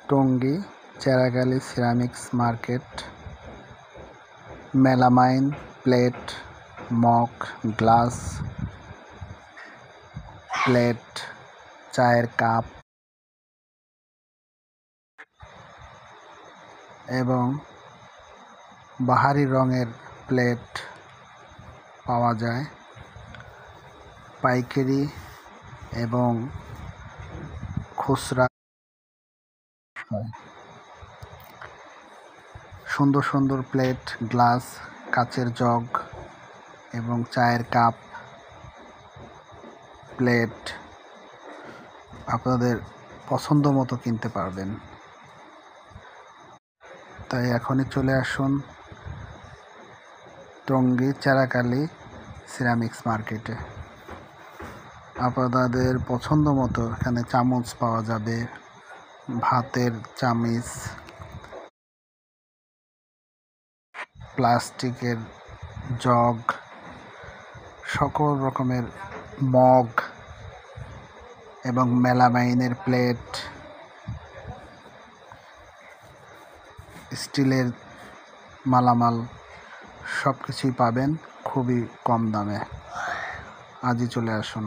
Tongi Cheragali ceramics market. Melamine, plate, mug, glass, plate, চায়ের cup এবং বাহারি রঙের প্লেট পাওয়া যায়। পাইকারি এবং খুচরা হয়। সুন্দর সুন্দর প্লেট, গ্লাস, কাচের জগ এবং চায়ের কাপ, প্লেট আপনাদের পছন্দ মতো কিনতে পারবেন। তাই এখনই চলে আসুন টঙ্গী চেরাকালী সিরামিক্স মার্কেটে। আপনাদের পছন্দ মতো এখানে চামচ পাওয়া যাবে, ভাতের চামিচ, প্লাস্টিকের জগ, সকল রকমের মগ এবং মেলামাইনের প্লেট, স্টিলের মালামাল সব কিছুই পাবেন খুবই কম দামে। আজই চলে আসুন।